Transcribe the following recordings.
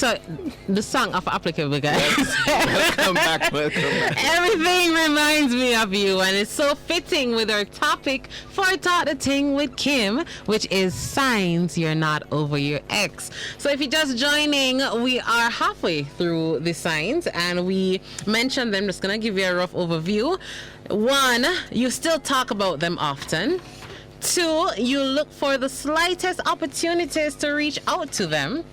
So the song of applicable, guys. Welcome back. Everything reminds me of you, and it's so fitting with our topic for Talk the Ting with Kim, which is signs you're not over your ex. So if you're just joining, we are halfway through the signs, and we mentioned them. Just gonna give you a rough overview. 1, you still talk about them often. 2, you look for the slightest opportunities to reach out to them.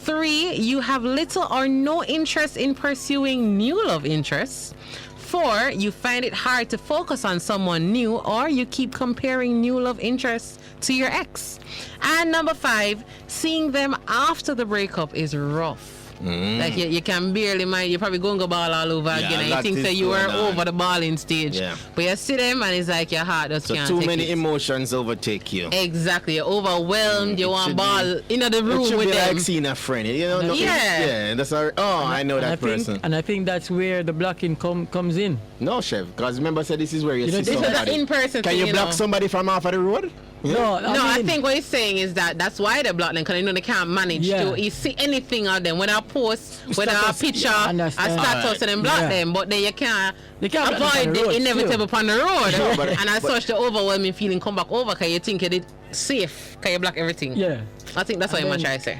3, you have little or no interest in pursuing new love interests. 4, you find it hard to focus on someone new, or you keep comparing new love interests to your ex. And number 5, seeing them after the breakup is rough. Like you can barely mind. You probably going to go ball all over again, and you think that you were over the balling stage. Yeah. But you see them and it's like your heart just can't take it. So too many emotions overtake you. Exactly. You're overwhelmed. You want ball in the room with them. It should be like seeing a friend. You know? Yeah. That's our, I know that person. And I think that's where the blocking comes in. No, Chef. Because remember, I said this is where you see somebody. This is an in-person thing. Can you block somebody from off of the road? No, I think what he's saying is that's why they block them, because they can't manage to see anything of them. When I post, whether a picture, a status, and then block them, but then you can't avoid the inevitable upon the road. Sure, and as such, the overwhelming feeling come back over because you think you're safe, because you block everything. Yeah. I think that's what I'm trying to say.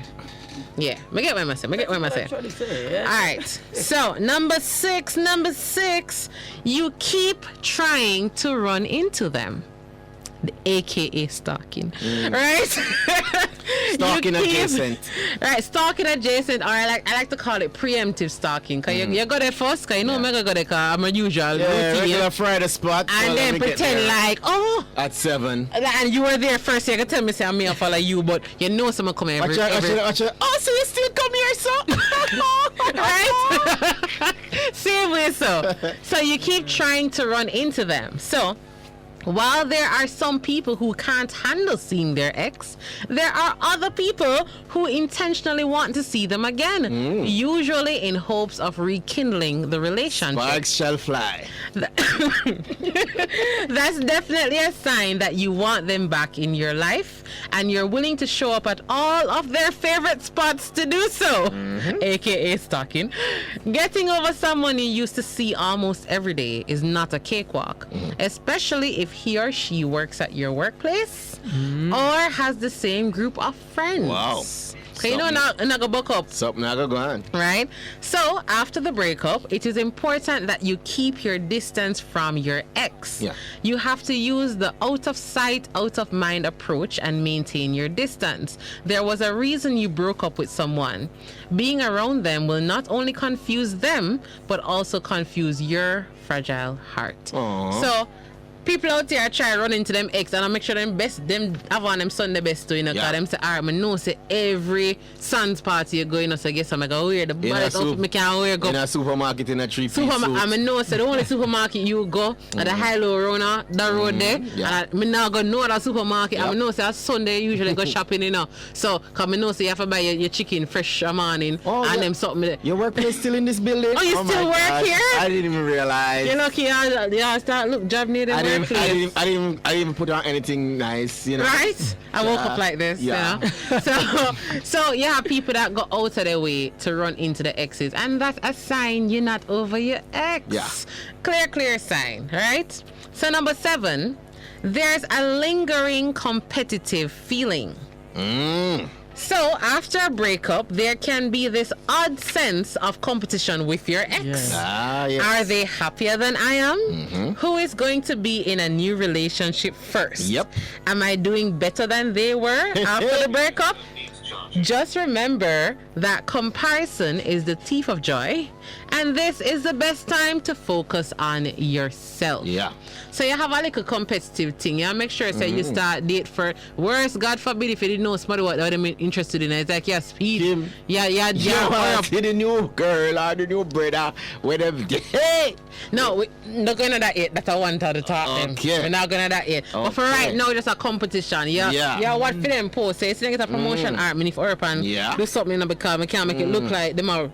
Yeah, me get what I say. All right. So number six, you keep trying to run into them. The AKA stalking, right? Stalking adjacent. Right, stalking adjacent, or I like to call it preemptive stalking. Cause you go there first, cause you know me go there, cause I'm a usual routine. Regular Friday spot. And then pretend like, at 7. And you were there first, you can tell me say I'm here follow you, but you know someone come every. Watch it. Oh, so you still come here, so? Right? Same way, so you keep trying to run into them. So while there are some people who can't handle seeing their ex, there are other people who intentionally want to see them again, usually in hopes of rekindling the relationship. Sparks shall fly. That's definitely a sign that you want them back in your life, and you're willing to show up at all of their favorite spots to do so, aka stalking. Getting over someone you used to see almost every day is not a cakewalk, especially if he or she works at your workplace or has the same group of friends. Wow. Okay, you know, not go buck up. Something not go on. Right? So, after the breakup, it is important that you keep your distance from your ex. Yeah. You have to use the out of sight, out of mind approach and maintain your distance. There was a reason you broke up with someone. Being around them will not only confuse them, but also confuse your fragile heart. Aww. So, people out there try run into them ex, and I make sure them have on them son the best too, you know, because them say, alright, I know say every son's party you go, you know, so I guess I'm go wear the ballot outfit me can't wear go. In a supermarket in a 3-piece suit. I know say the only supermarket you go at the high-low road, the road there, and I now go no other supermarket. I know say a Sunday usually go shopping, you know. So, because I know say you have to buy your chicken fresh a morning and them something. Your workplace still in this building? Oh, you still work here? I didn't even realize. You're lucky, I start look job near the workplace. I didn't even put on anything nice, you know. Right? I woke up like this, you know. So you have people that go out of their way to run into the exes, and that's a sign you're not over your ex. Yeah. Clear sign, right? So number 7, there's a lingering competitive feeling. So after a breakup, there can be this odd sense of competition with your ex. Yes. Yes. Are they happier than I am? Who is going to be in a new relationship first? Yep. Am I doing better than they were after the breakup? Just remember that comparison is the thief of joy, and this is the best time to focus on yourself. Yeah. So you have a little competitive thing. You make sure you start date for worse. God forbid if you didn't know somebody what they're interested in. It's like speed. Kim, yeah. See the new girl or the new brother, whatever. Hey. No, we're not going to that yet. That's I want to talk. Okay. We're not going to that yet. Okay. But for right now, just a competition. Yeah. What for them post? Say, get a promotion. I mean, if Urban do something because we can't make it look like them are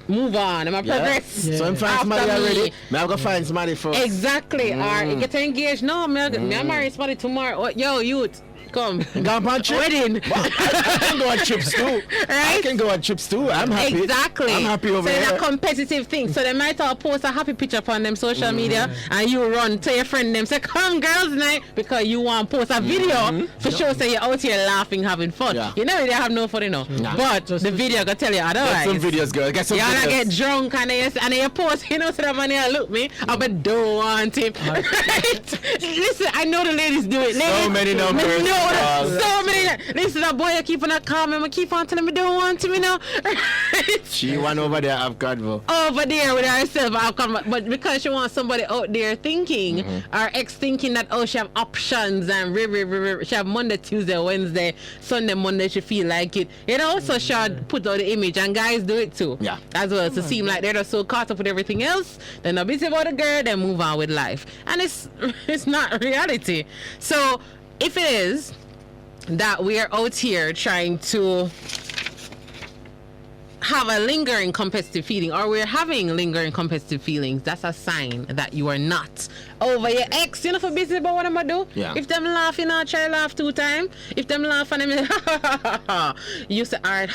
move on, them are progress. So I'm find somebody already. I'm gonna find somebody first. Exactly. Or you get engaged. No, I'm married somebody tomorrow. Yo, youth. Come. Go on trip. Wedding. I can go on trips too. I Right? can go on trips too. I'm happy. Exactly. I'm happy over so here. it's a competitive thing. So they might all post a happy picture upon them social media and you run to your friend them say, come girls night, because you want to post a video for sure say you're out here laughing, having fun. Yeah. You know they have no fun, you know. Nah. But the video gonna tell you Get otherwise. some videos, girl. Get some Y'all videos. get drunk and they post, you know, so that man here look me, I but don't want him. Right? Listen, I know the ladies do it. Ladies, many numbers. So many. Listen, that boy, I keep on that calm, I keep on telling me don't want him, you know. Right? She one over there, I've got her. Over there with herself, but because she wants somebody out there thinking, or ex thinking that she have options and she have Monday, Tuesday, Wednesday, Sunday, Monday, she feel like it, you know. So she put out the image, and guys do it too, Yeah. as well. So seem like they're just so caught up with everything else, they're not busy about the girl, they move on with life, and it's not reality. So if it is that we are out here trying to have a lingering competitive feeling, or we're having lingering competitive feelings, that's a sign that you are not over your ex. You know, for busy about what I'm gonna do. Yeah. If them laugh, you know, try laugh 2 times. If them laugh and them you say alright,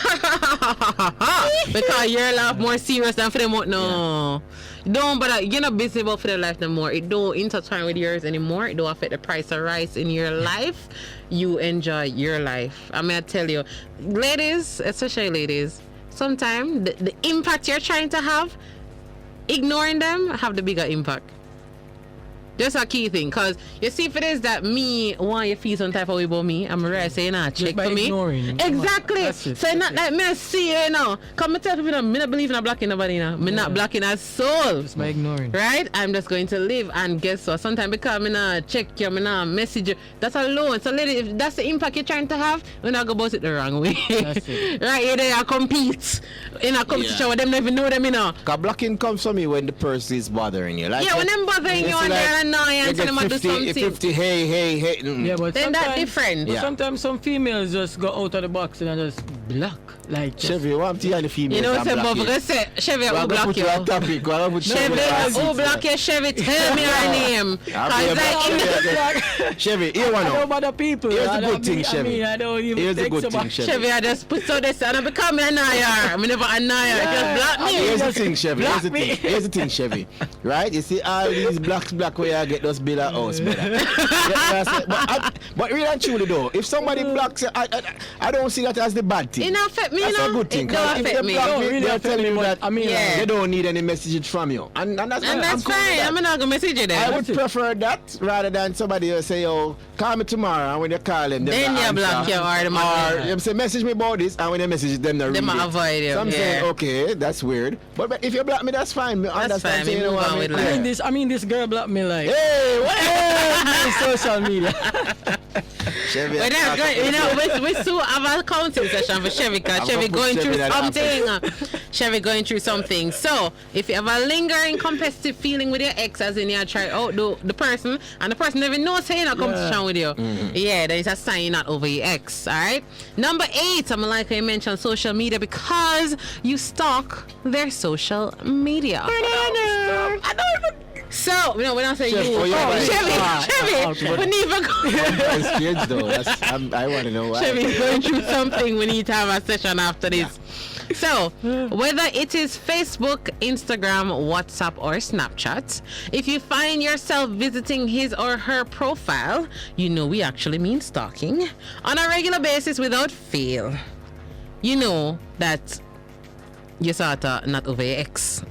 because your laugh more serious than for them. No. Don't, but you're not busy about for their life no more. It don't intertwine with yours anymore. It don't affect the price of rice in your life. You enjoy your life. I'm gonna tell you, ladies, especially ladies, sometimes the impact you're trying to have, ignoring them have the bigger impact. That's a key thing, because you see, if it is that me want you feel some type of way about me, I'm right saying check by for me. ignoring. Exactly. That's it, So not like me see you know. Come and tell people that me not believe in blocking nobody now. Me not blocking a soul. Just by ignoring. Right? I'm just going to live, and guess what? Sometimes because me not check you, me not message you. That's alone. So lady, if that's the impact you're trying to have, we're not go about it the wrong way. That's it. Right? You're there compete in a competition with them, never know them, you know. Cause blocking comes from me when the person is bothering you. Like Yeah, when them bothering you it's and like they're annoying and you tell them get to do 50, something. 50, hey. Yeah, but Then that's sometimes- different. But Yeah. sometimes some females just go out of the box and just block. Like, just, Chevy, what I'm telling the females? You know, I'm say, but blocking. because say, Chevy, Well, who I'm gonna block put you? you on topic. Well, I'm gonna put Chevy, who block you? Chevy, tell me her name. I'll be Cause a like, Chevy, here one I now. don't bother people. Here's the I good don't thing, mean- Chevy. I mean, I don't even Here's the think good so thing, much. Chevy. Chevy, I just put so this and I become an annoyer. I never annoyer. Yeah. Just block me. Here's the thing, Chevy. Here's the block me. thing. Here's the thing, Chevy. Right? You see all these black where I get those bill of house, brother. But really and truly though, if somebody blocks you, I don't see that as the bad thing. It don't affect me, That's you a know. good thing. It don't 'cause if affect they me. block Don't me, really they're affect telling me, me but that I mean, Yeah. they don't need any messages from you. And that's And fine. that's fine. I'm not gonna message you I then. would prefer that rather than somebody will say, "Oh, call me tomorrow," and when you call them, Then you block you or them or you say, "Message me about this," and when you message them, they Them read it. avoid you, So I'm yeah. saying, okay, that's weird. But if you block me, that's fine. Me understand. fine, Say, me you know move what on I mean? with life. I mean, this girl blocked me like Hey, what? on social media. Chevy, But that's good. You know, we still have a counting session for Chevy because I'm Chevy gonna put going through Chevy in that something. Chevy going through something. So if you have a lingering competitive feeling with your ex, as in you try out the person, and the person never knows saying a competition with you, yeah, that is a sign you're not over your ex. All right. Number 8, I'm like I mentioned social media because you stalk their social media. I don't even. So, you know, when I say Chef, you, oh, yeah, right. Chevy, we need to go. That's strange though. I want to know why. Chevy's going through something. We need to have a session after this. So, whether it is Facebook, Instagram, WhatsApp, or Snapchat, if you find yourself visiting his or her profile, you know we actually mean stalking, on a regular basis without fail, you know that you're sort of not over your ex.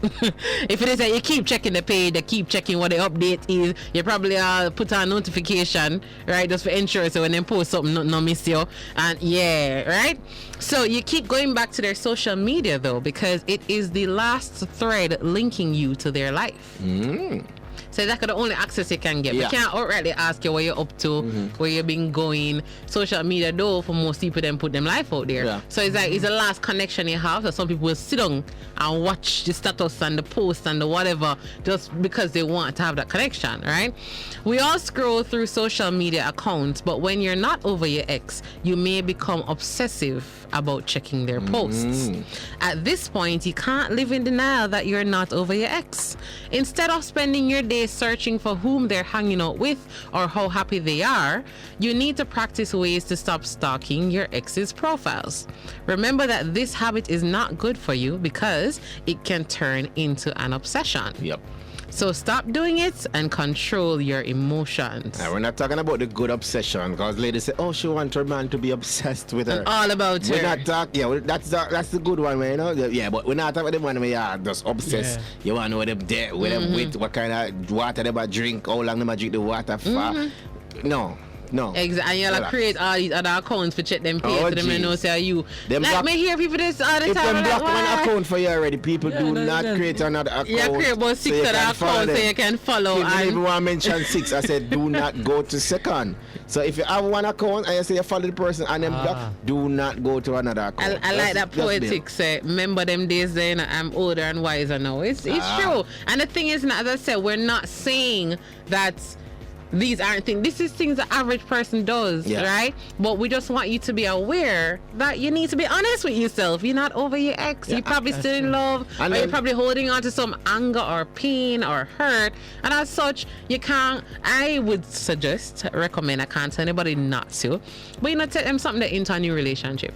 If it is that you keep checking the page, you keep checking what the update is, you probably put on notification, right, just for ensure so when they post something, no miss you. And yeah, right? So you keep going back to their social media though, because it is the last thread linking you to their life. So that's the only access you can get. Yeah. We can't outrightly ask you what you're up to, where you've been going. Social media, though, for most people, then put them life out there. Yeah. So it's like it's the last connection you have. So some people will sit down and watch the status and the post and the whatever just because they want to have that connection, right? We all scroll through social media accounts, but when you're not over your ex, you may become obsessive about checking their posts. At this point, you can't live in denial that you're not over your ex. Instead of spending your day always searching for whom they're hanging out with or how happy they are, you need to practice ways to stop stalking your ex's profiles. Remember that this habit is not good for you because it can turn into an obsession. Yep. So stop doing it and control your emotions. Now, we're not talking about the good obsession, because ladies say, oh, she wants her man to be obsessed with her. All about her. We're not talking, that's the good one, man, you know? Yeah, but we're not talking about the one where you're just obsessed. Yeah. You want to know where them there, where them with, what kind of water they drink, how long they drink the water for. No. Exactly. And you'll create all these other accounts for check them pay Oh, so them geez. know say you. Them Like block- me hear people this all the If time. them like, block one why? account for you already, people do no, not no. create another account. Yeah, create about 6 you other can follow accounts so them. you can follow. If you even And want to mention 6, I said do not go to second. So if you have one account and you say you follow the person and then block, do not go to another account. I like that Just there. poetic say, remember them days then I'm older and wiser now. It's true. And the thing is, as I said, we're not saying that these aren't things. This is things the average person does, right? But we just want you to be aware that you need to be honest with yourself. You're not over your ex. You're probably still in love, And or you're then- probably holding on to some anger or pain or hurt. And as such, you can't. I would recommend. I can't tell anybody not to, but tell them something to enter a new relationship.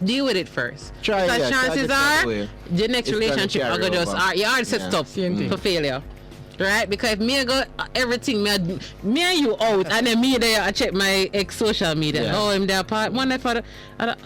Deal with it first. Try, because yeah, try chances to are take away. the next It's gonna relationship are carry gonna just over. you already set Yeah. up Same thing. for failure. Right? Because if me I go everything, me and you out, and then me there I check my ex social media. Yeah. Oh, I'm there part one for the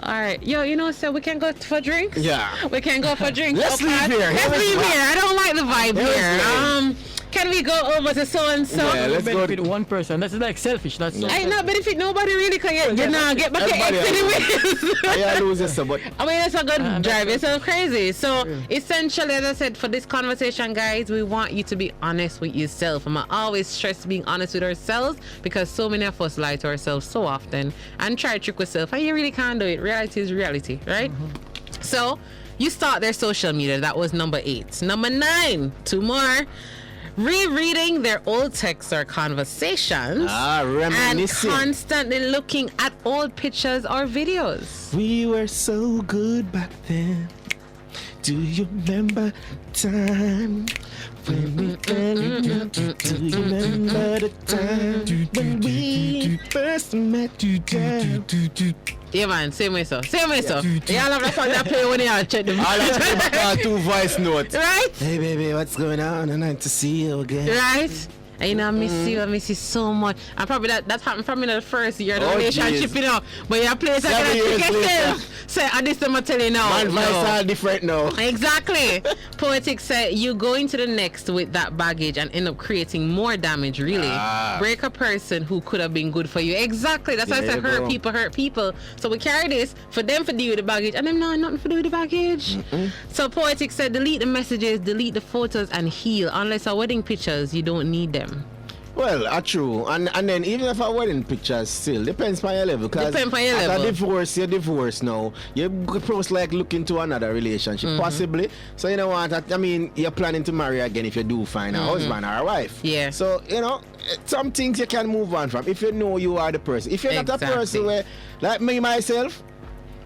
alright. Yo, so we can go for drinks? Yeah. We can go for drinks. Let's leave okay? here. Let's leave here. I don't like the vibe Let's here. leave. Can we go over to so and so? Yeah, let's go. benefit one person. That's like selfish. That's so I ain't not benefit nobody really can get back your ex anyways. I lose this, but I mean, it's a good drive. It's so crazy. So, essentially, as I said, for this conversation, guys, we want you to be honest with yourself. And I always stress being honest with ourselves because so many of us lie to ourselves so often and try to trick ourselves. And you really can't do it. Reality is reality, right? So, you start their social media. That was number 8. Number 9, 2 more. Rereading their old texts or conversations and reminiscing. constantly looking at old pictures or videos. We were so good back then. Do you remember time when we fell in love? Do you remember the time when we first met? Yeah, man, same way so. Y'all have the song that play when y'all check the I like to have 2 voice notes. Right? Hey baby, what's going on? I'd like to see you again. Right? And I miss you so much. And probably that happened from in the first year of the Oh, relationship, jeez. But your place I 7 can years trick later. yourself. Say, and this time I tell you now. Man, voice are different now. Exactly. Poetic said you go into the next with that baggage and end up creating more damage, really. Break a person who could have been good for you. Exactly. That's why I said There you hurt people. So we carry this for them to deal with the baggage and them not nothing to do with the baggage. So Poetic said delete the messages, delete the photos and heal. Unless are wedding pictures, you don't need them. Well, true. And then even if I wedding pictures still, depends on your level. Depends on your level. You're divorced now. You most like look into another relationship, possibly. So you know what, I mean, you're planning to marry again if you do find a husband or a wife. Yeah. So, some things you can move on from if you know you are the person. If you're not a Exactly. person where, like me, myself,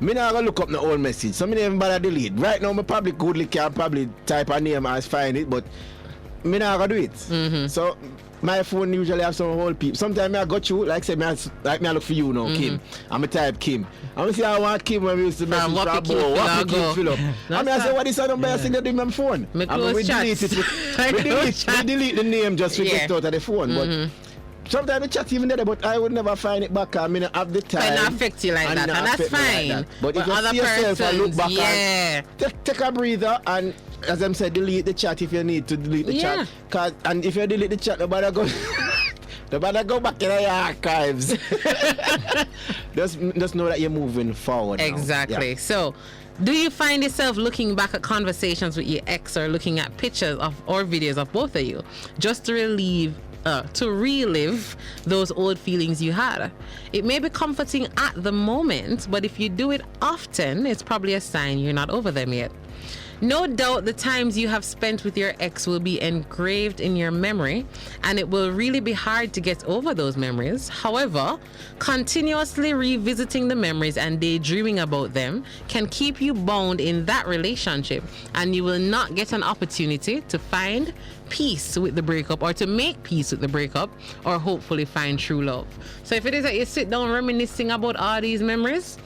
me not gonna look up the old message. So me never bother delete. Right now, me probably can type a name and find it, but me not gonna do it. So my phone usually have some old people. Sometimes I got you, like say me I look for you now, Kim. I'm a type Kim. I'm gonna say I want Kim when we used to message what from the Kim what the Kim fill up. I mean I say what is the best thing that do my phone? Me I mean we close delete chats. it. We delete the name just to get out of the phone. But sometimes the chat even there, but I would never find it back. I mean, I have the time. But not affect you like that, not and that's affect me like fine. that. But if other you see yourself and look back yeah. and take a breather and, as I said, delete the chat if you need to delete the Yeah. chat. And if you delete the chat, nobody go back in your archives. just know that you're moving forward now. Exactly. Yeah. So, do you find yourself looking back at conversations with your ex or looking at pictures of or videos of both of you just to relive those old feelings you had? It may be comforting at the moment, but if you do it often, it's probably a sign you're not over them yet. No doubt the times you have spent with your ex will be engraved in your memory, and it will really be hard to get over those memories. However, continuously revisiting the memories and daydreaming about them can keep you bound in that relationship, and you will not get an opportunity to find peace with the breakup, or to make peace with the breakup, or hopefully find true love. So if it is that you sit down reminiscing about all these memories,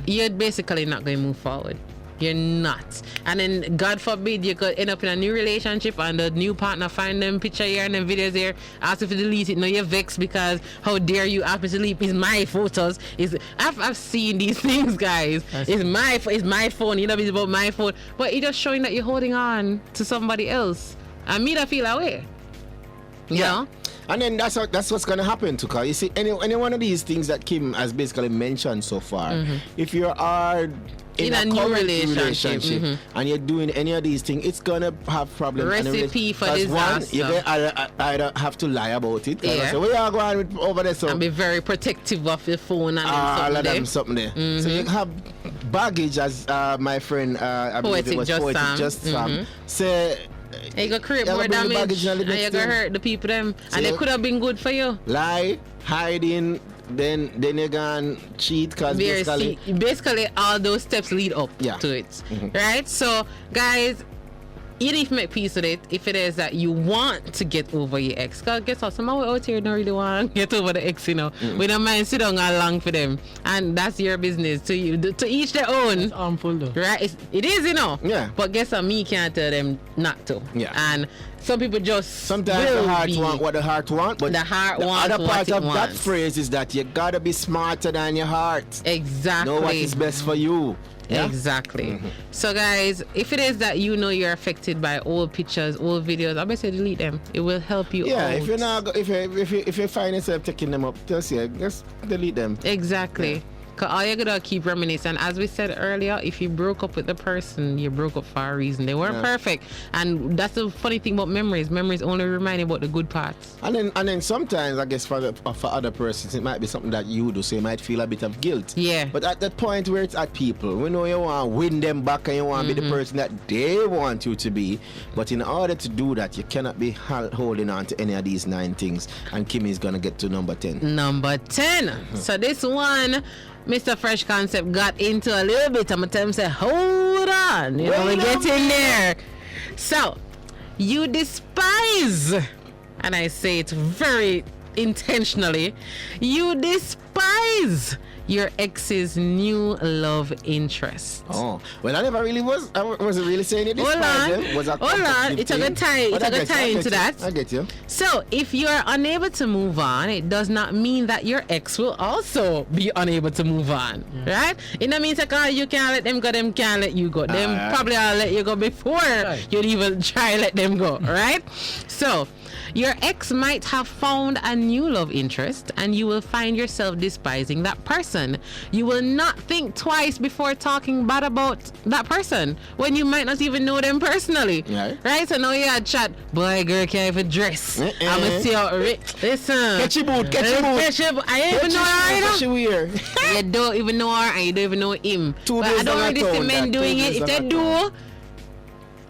you're basically not going to move forward. You're not. And then, God forbid, you could end up in a new relationship and the new partner find them picture here and them videos here, ask if you delete it. No, you're vexed because how dare you ask me to delete my photos. I've seen these things, guys. It's my phone. You know, it's about my phone. But it's just showing that you're holding on to somebody else. And me that feel away. You know? And then that's what's going to happen to Carl. You see, any one of these things that Kim has basically mentioned so far, if you are in a new relationship and you're doing any of these things, it's going to have problems. Recipe for disaster. One, you're going to either have to lie about it. Yeah. So we are going with over there. So and be very protective of your phone and all of them something there. So you have baggage, as my friend, I believe it was Poetic Just Sam, say, you go create more damage and you go hurt the people them, and they could have been good for you. Lie, hiding, then you can cheat, because basically all those steps lead up to it. Right? So guys, you need to make peace with it if it is that you want to get over your ex. Because guess what? Some out here don't really want to get over the ex, you know. We don't mind sit down along for them. And that's your business. To each their own. It's harmful though. Right? It is, you know. Yeah. But guess what? Me can't tell them not to. Yeah. And some people just sometimes the heart want what the heart want, but the heart wants other part what of it that wants. phrase is that you gotta be smarter than your heart. Exactly. Know what is best for you. Yeah? Exactly. So guys, if it is that you know you're affected by old pictures, old videos, I bet say delete them. It will help you out. If you're not, if you find yourself taking them up, just delete them. Exactly. Because all you gotta keep reminiscing. As we said earlier, if you broke up with the person, you broke up for a reason. They weren't perfect. And that's the funny thing about memories. Memories only remind you about the good parts. And then sometimes, I guess, for other persons, it might be something that you do, so you might feel a bit of guilt. Yeah. But at that point where it's at people, we know you want to win them back and you want to be the person that they want you to be. But in order to do that, you cannot be holding on to any of these 9 things. And Kimmie is going to get to number 10. Number 10. So this one, Mr. Fresh Concept got into a little bit. I'm going to tell him, say, hold on. You know, we get in there. So, you despise, and I say it very intentionally, you despise your ex's new love interest. Oh, well, I never really was. I wasn't really saying it. Hold on. It's a good time. It's a good time into that. I get you. So, if you are unable to move on, it does not mean that your ex will also be unable to move on, right? It don't mean that you can't let them go, them can't let you go. Them probably I'll let you go before you'd even try let them go, right? So, your ex might have found a new love interest, and you will find yourself despising that person. You will not think twice before talking bad about that person when you might not even know them personally. Right? So now you had chat, boy, girl can't even dress. I'm gonna see how listen. Catch your boot. I ain't even know her. You don't even know her and you don't even know him. But I don't really see men doing it. If they do,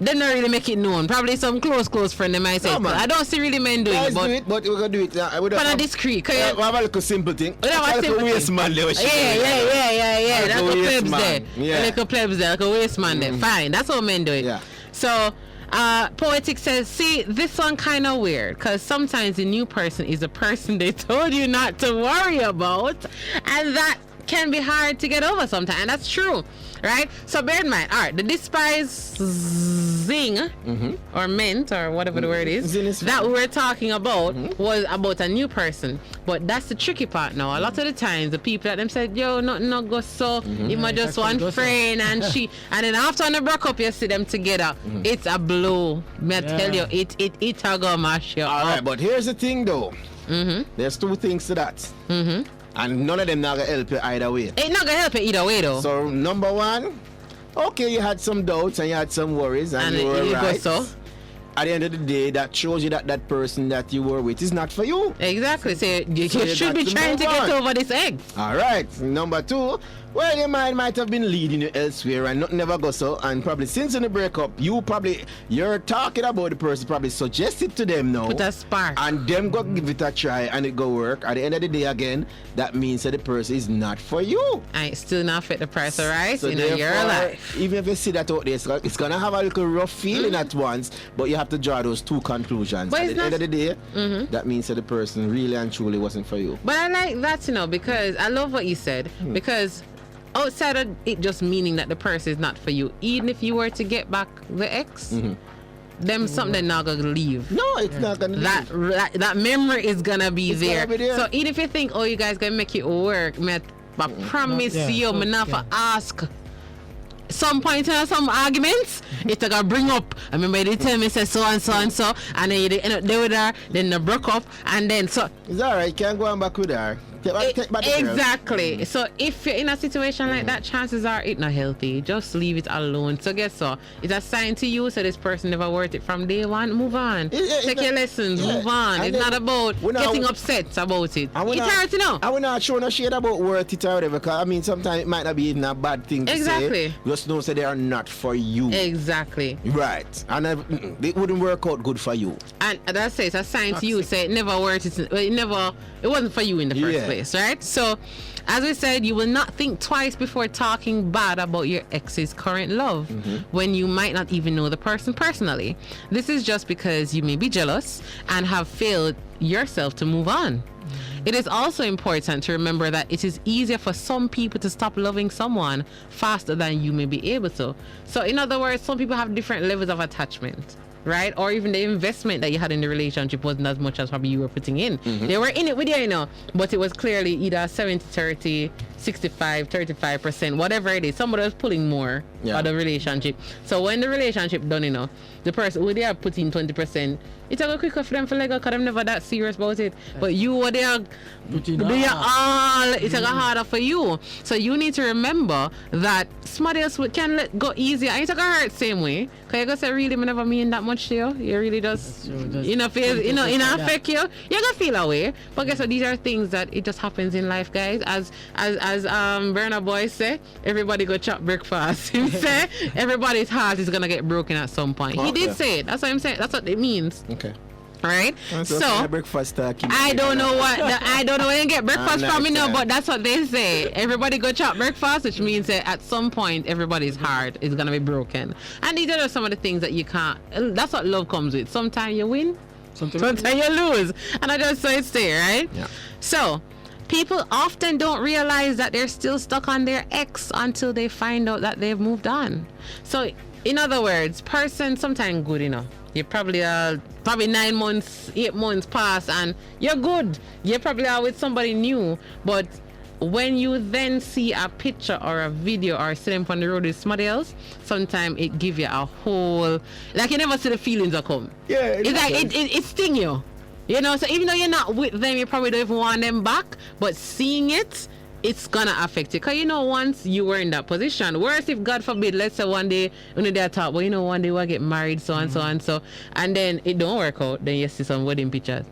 they don't really make it known. Probably some close friend they might say. I don't see really men doing it. But do it, but we're gonna do it. But not discreet. We have a little simple thing. Yeah. That's a waste man there. That's a plebs there. Like a plebs there, like a waste man there. Fine. That's how men do it. Yeah. So Poetic says, see, this one kind of weird, because sometimes the new person is a person they told you not to worry about, and that can be hard to get over sometimes, and that's true, right? So bear in mind, all right, the despising or meant or whatever the word is that we were talking about was about a new person, but that's the tricky part now. A lot of the times the people that them said, yo, nothing not go so, it might just one friend and she, and then after they broke up, you see them together, it's a blow. May I tell you, it a go mash you. All right, but here's the thing though, there's 2 things to that. And none of them not gonna help you either way. It's not gonna help you either way though. So number 1, okay, you had some doubts and you had some worries and you were right. So at the end of the day, that shows you that that person that you were with is not for you. Exactly. So you should be trying to get over this ex. All right. Number 2, Well, your mind might have been leading you elsewhere and nothing never goes so. And probably since in the breakup, you're talking about the person, probably suggest it to them now. Put a spark. And them go give it a try and it go work. At the end of the day again, that means that the person is not for you. And it still not fit the price of rice So in your therefore, life. even if you see that out there, it's gonna have a little rough feeling at once, but you have to draw those two conclusions. But At it's the end of not- the day, that means that the person really and truly wasn't for you. But I like that, because I love what you said. Because outside of it just meaning that the person is not for you, even if you were to get back the ex, them something not gonna leave. No, it's not gonna That memory is gonna be It's there. gonna be there. So even if you think, oh, you guys gonna make it work, I promise you, me not for ask. Some point in some arguments, it's gonna bring up. I remember they tell me say so and so and so, and then they end up there with her, then they broke up, and then so. It's alright, you can go on back with her. Take back the girl. Exactly. So if you're in a situation like that, chances are it's not healthy. Just leave it alone. So guess what? It's a sign to you. So this person never worth it from day one. Move on. Take your lessons. Move on. And It's not about getting upset about it. It's hard to know. I will not show no shade about worth it or whatever. Cause I mean, sometimes it might not be even a bad thing to Exactly. say. Just don't say they are not for you. Exactly. Right. And it wouldn't work out good for you. And that's it. It's a sign to you. Say it never worth it. It wasn't for you in the first place, right? So, as we said, you will not think twice before talking bad about your ex's current love when you might not even know the person personally. This is just because you may be jealous and have failed yourself to move on. It is also important to remember that it is easier for some people to stop loving someone faster than you may be able to. So, in other words, some people have different levels of attachment. Right? Or even the investment that you had in the relationship wasn't as much as probably you were putting in. They were in it with you, but it was clearly either 70-30, 65-35%, whatever it is. Somebody was pulling more of the relationship. So when the relationship done, the person who they are putting 20%, it's a go quicker for them for let go because I'm never that serious about it. But you were there do your all, it's a go harder for you. So you need to remember that somebody else can let go easier and it's a go hurt same way. Because you go say, really, me never mean that much to you. You really just, affect you. You're going to feel away. But guess what? These are things that it just happens in life, guys. As Burner Boy say, everybody go chop breakfast. He say, everybody's heart is going to get broken at some point. He did say it. That's what I'm saying. That's what it means. Okay. Right? So breakfast, I don't know where you get breakfast from, but that's what they say. Everybody go chop breakfast, which means that at some point everybody's heart is gonna be broken. And these are some of the things that you can't. That's what love comes with. Sometimes you win, sometimes you lose, and I just say it's there, right? Yeah. So people often don't realize that they're still stuck on their ex until they find out that they've moved on. So in other words, person sometimes good enough. You probably 9 months, 8 months pass and you're good. You probably are with somebody new. But when you then see a picture or a video or see them on the road with somebody else, sometimes it gives you a whole, like you never see the feelings that come. Yeah. It's like it sting you. So even though you're not with them, you probably don't even want them back. But seeing it, it's gonna affect you. Because once you were in that position, worse if God forbid, let's say one day when they talk, one day we'll get married, so and so and so, and then it don't work out, then you see some wedding pictures.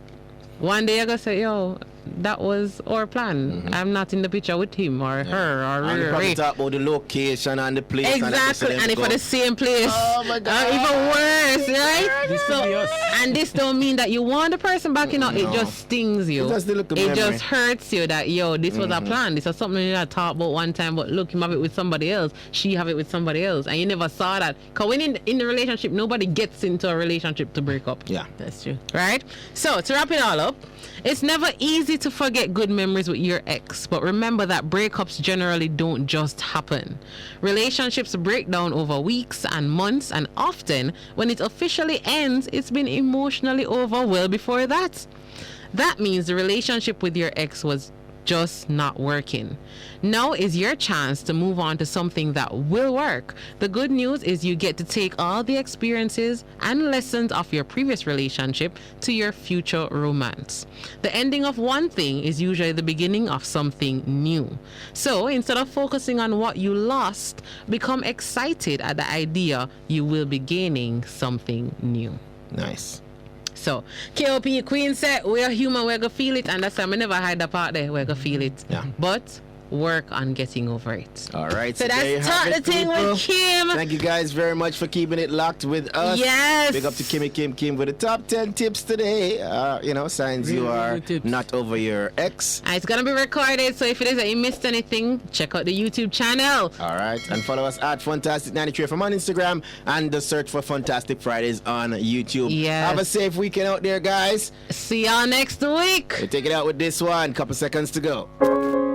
One day you're gonna say, yo, that was our plan. I'm not in the picture with him or her or and probably talk about the location and the place. Exactly, and if for the same place. Oh my God. Even worse, right? So, and this don't mean that you want the person back, it just stings you. It just hurts you that, this was a plan. This was something you talked about one time, but look, him have it with somebody else. She have it with somebody else. And you never saw that. Because when in the relationship, nobody gets into a relationship to break up. Yeah. That's true. Right? So, to wrap it all up, it's never easy to forget good memories with your ex, but remember that breakups generally don't just happen. Relationships break down over weeks and months, and often when it officially ends, it's been emotionally over well before that. That means the relationship with your ex was just not working. Now is your chance to move on to something that will work. The good news is you get to take all the experiences and lessons of your previous relationship to your future romance. The ending of one thing is usually the beginning of something new. So instead of focusing on what you lost, become excited at the idea you will be gaining something new. Nice. So, KOP Queen said, we're human, we're going to feel it. And that's why I never hide that part there, we're going to feel it. Yeah. But work on getting over it. All right. So there you that's have Talk the it, Ting people. with Kim. Thank you guys very much for keeping it locked with us. Yes. Big up to Kimmie Kim with the top 10 tips today. Signs you Really are good tips. not over your ex. And it's gonna be recorded, so if it is that you missed anything, check out the YouTube channel. All right. And follow us at Funtastic93 from on Instagram and the search for Funtastic Fridays on YouTube. Yes. Have a safe weekend out there, guys. See y'all next week. We'll take it out with this one. Couple seconds to go.